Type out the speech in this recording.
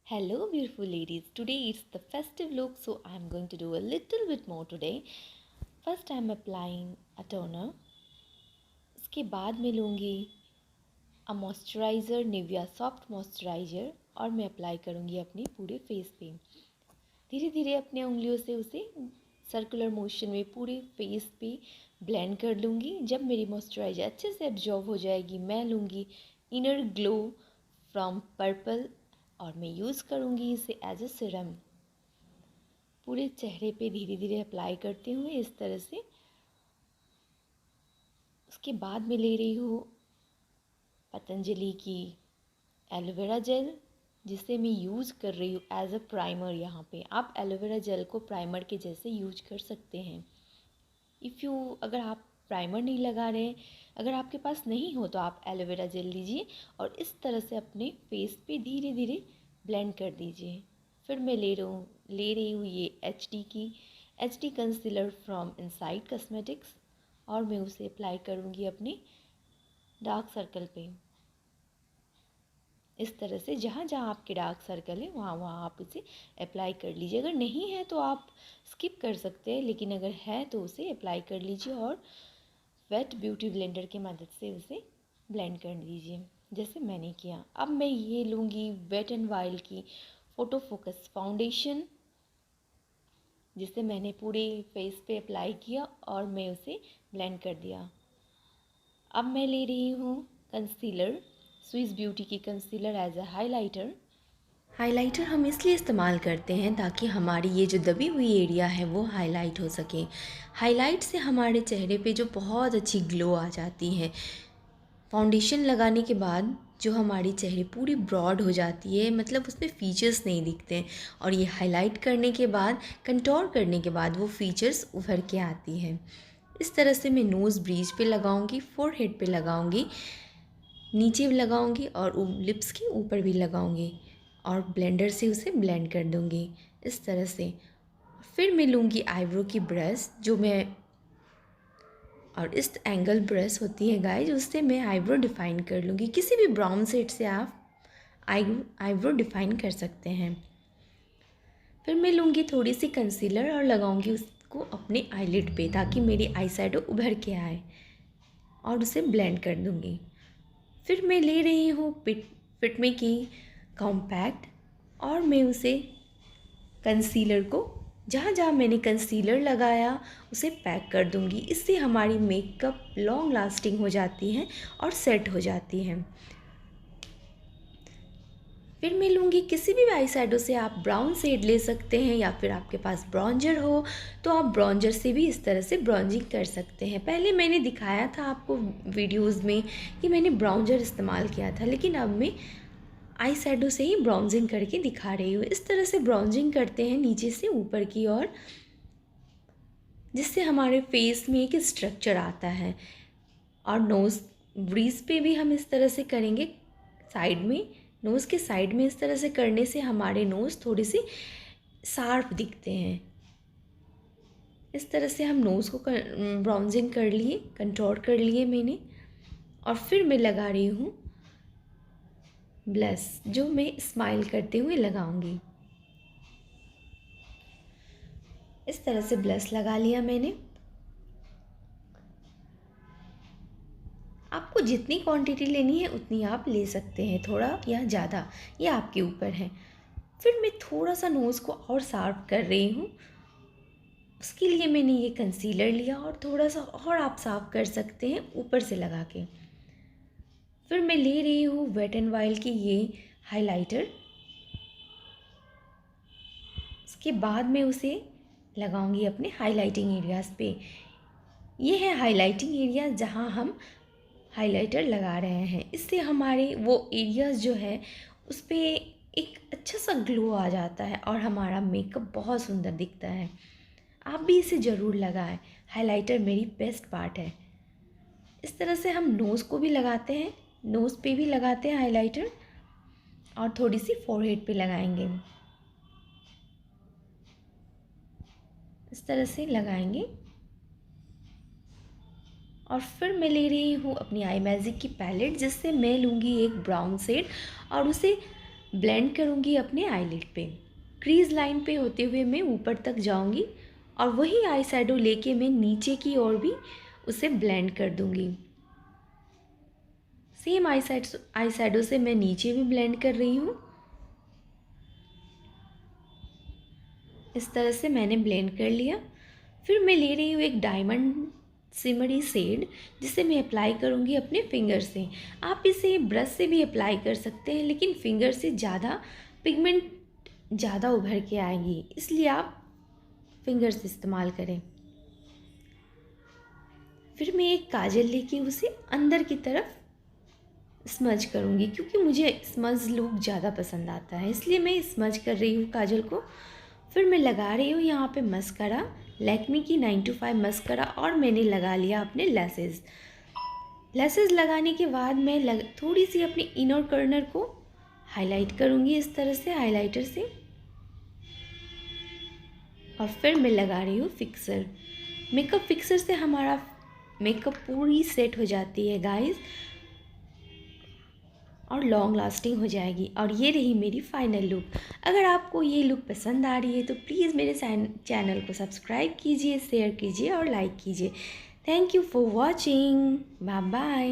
Hello, beautiful ladies. Today it's the festive look, so I'm going to do a little bit more today. First, I'm applying a toner. उसके बाद मैं लूँगी moisturiser Nivea soft moisturiser और मैं apply करूँगी अपने पूरे face पे। धीरे धीरे अपने उंगलियों से उसे सर्कुलर मोशन में पूरे फेस पे ब्लेंड कर लूँगी। जब मेरी मॉइस्चराइज़र अच्छे से एब्जॉर्ब हो जाएगी, मैं लूँगी इनर ग्लो फ्रॉम पर्पल और मैं यूज़ करूँगी इसे एज अ सिरम। पूरे चेहरे पे धीरे धीरे अप्लाई करते हुए इस तरह से। उसके बाद मैं ले रही हूँ पतंजलि की एलोवेरा जेल, जिसे मैं यूज़ कर रही हूँ एज अ प्राइमर। यहाँ पे आप एलोवेरा जेल को प्राइमर के जैसे यूज कर सकते हैं। अगर आप प्राइमर नहीं लगा रहे, अगर आपके पास नहीं हो तो आप एलोवेरा जेल लीजिए और इस तरह से अपने फेस पे धीरे धीरे ब्लेंड कर दीजिए। फिर मैं ले रही हूँ ये H D concealer from inside cosmetics और मैं उसे अप्लाई करूँगी अपने डार्क सर्कल पे। इस तरह से जहाँ जहाँ आपके डार्क सर्कल है वहाँ वहाँ आप उसे अप्लाई कर लीजिए। अगर नहीं है तो आप स्किप कर सकते हैं, लेकिन अगर है तो उसे अप्लाई कर लीजिए और वेट ब्यूटी ब्लेंडर की मदद से उसे ब्लेंड कर लीजिए जैसे मैंने किया। अब मैं ये लूँगी वेट एंड वाइल्ड की फ़ोटो फोकस फाउंडेशन, जिसे मैंने पूरे फेस पे अप्लाई किया और मैं उसे ब्लेंड कर दिया। अब मैं ले रही हूँ कंसीलर, स्विस ब्यूटी की concealer as a highlighter. Highlighter हम इसलिए इस्तेमाल करते हैं ताकि हमारी ये जो दबी हुई एरिया है वो हाईलाइट हो सके। हाईलाइट से हमारे चेहरे पे जो बहुत अच्छी ग्लो आ जाती है। फाउंडेशन लगाने के बाद जो हमारी चेहरे पूरी ब्रॉड हो जाती है, मतलब उसमें फीचर्स नहीं दिखते हैं, और ये हाईलाइट करने के बाद, कंटोर करने के बाद वो फीचर्स उभर के आती हैं। इस तरह से मैं नोज़ ब्रिज पे लगाऊंगी, फोरहेड पे लगाऊंगी, नीचे भी लगाऊंगी और लिप्स के ऊपर भी लगाऊंगी और ब्लेंडर से उसे ब्लेंड कर दूंगी इस तरह से। फिर मैं लूँगी आईब्रो की ब्रश, और इस एंगल ब्रश होती है गाइज, उससे मैं आईब्रो डिफ़ाइन कर लूँगी। किसी भी ब्राउन शेड से आप आईब्रो डिफ़ाइन कर सकते हैं। फिर मैं लूँगी थोड़ी सी कंसीलर और लगाऊंगी उसको अपने आईलिड पे ताकि मेरी आई शैडो उभर के आए और उसे ब्लेंड कर दूँगी। फिर मैं ले रही हूँ फिटमी की कॉम्पैक्ट और मैं उसे कंसीलर को जहाँ जहाँ मैंने कंसीलर लगाया उसे पैक कर दूँगी। इससे हमारी मेकअप लॉन्ग लास्टिंग हो जाती है और सेट हो जाती है। फिर मैं लूँगी किसी भी आई शैडो से, आप ब्राउन शेड ले सकते हैं या फिर आपके पास ब्रॉन्जर हो तो आप ब्रॉन्जर से भी इस तरह से ब्रॉन्जिंग कर सकते हैं। पहले मैंने दिखाया था आपको वीडियोस में कि मैंने ब्राउन्जर इस्तेमाल किया था, लेकिन अब मैं आई शैडो से ही ब्राउजिंग करके दिखा रही हूँ। इस तरह से ब्राउजिंग करते हैं नीचे से ऊपर की ओर, जिससे हमारे फेस में एक स्ट्रक्चर आता है। और नोज़ ब्रीज पे भी हम इस तरह से करेंगे, साइड में, नोज़ के साइड में इस तरह से करने से हमारे नोज़ थोड़ी सी शार्प दिखते हैं। इस तरह से हम नोज़ को ब्राउजिंग कर लिए, कंटोर कर लिए मैंने। और फिर मैं लगा रही हूँ ब्लश, जो मैं स्माइल करते हुए लगाऊंगी। इस तरह से ब्लश लगा लिया मैंने। आपको जितनी क्वांटिटी लेनी है उतनी आप ले सकते हैं, थोड़ा या ज़्यादा, ये आपके ऊपर है। फिर मैं थोड़ा सा नोज़ को और शार्प कर रही हूँ। उसके लिए मैंने ये कंसीलर लिया और थोड़ा सा और आप साफ कर सकते हैं ऊपर से लगा के। फिर मैं ले रही हूँ वेट एंड वाइल्ड की ये हाइलाइटर। उसके बाद मैं उसे लगाऊंगी अपने हाइलाइटिंग एरियाज़ पे। ये है हाइलाइटिंग एरिया जहाँ हम हाइलाइटर लगा रहे हैं। इससे हमारे वो एरियाज़ जो है उस पर एक अच्छा सा ग्लो आ जाता है और हमारा मेकअप बहुत सुंदर दिखता है। आप भी इसे ज़रूर लगाएं। हाइलाइटर मेरी बेस्ट पार्ट है। इस तरह से हम नोज़ को भी लगाते हैं, नोज़ पे भी लगाते हैं हाइलाइटर और थोड़ी सी फोरहेड पे लगाएंगे। इस तरह से लगाएंगे। और फिर मैं ले रही हूँ अपनी आई मैजिक की पैलेट, जिससे मैं लूँगी एक ब्राउन शेड और उसे ब्लेंड करूँगी अपने आईलिड पे। क्रीज लाइन पे होते हुए मैं ऊपर तक जाऊँगी और वही आई शैडो लेके मैं नीचे की ओर भी उसे ब्लेंड कर दूँगी। सेम आई शैडो से मैं नीचे भी ब्लेंड कर रही हूँ। इस तरह से मैंने ब्लेंड कर लिया। फिर मैं ले रही हूँ एक डायमंड सिमरी शेड, जिसे मैं अप्लाई करूँगी अपने फिंगर से। आप इसे ब्रश से भी अप्लाई कर सकते हैं, लेकिन फिंगर से ज़्यादा पिगमेंट ज़्यादा उभर के आएगी, इसलिए आप फिंगर से इस्तेमाल करें। फिर मैं एक काजल लेके उसे अंदर की तरफ स्मज करूँगी, क्योंकि मुझे स्मज लुक ज़्यादा पसंद आता है, इसलिए मैं स्मज कर रही हूँ काजल को। फिर मैं लगा रही हूँ यहाँ पे मस्करा, लैक्मे की 9 to 5 मस्करा, और मैंने लगा लिया अपने लेसेस। लेसेस लगाने के बाद मैं थोड़ी सी अपने इनर कॉर्नर को हाईलाइट करूँगी इस तरह से हाइलाइटर से, और फिर मैं लगा रही हूँ फिक्सर। मेकअप फिक्सर से हमारा मेकअप पूरी सेट हो जाती है गाइस, और लॉन्ग लास्टिंग हो जाएगी। और ये रही मेरी फाइनल लुक। अगर आपको ये लुक पसंद आ रही है तो प्लीज़ मेरे चैनल को सब्सक्राइब कीजिए, शेयर कीजिए और लाइक कीजिए। Thank you for watching. Bye bye.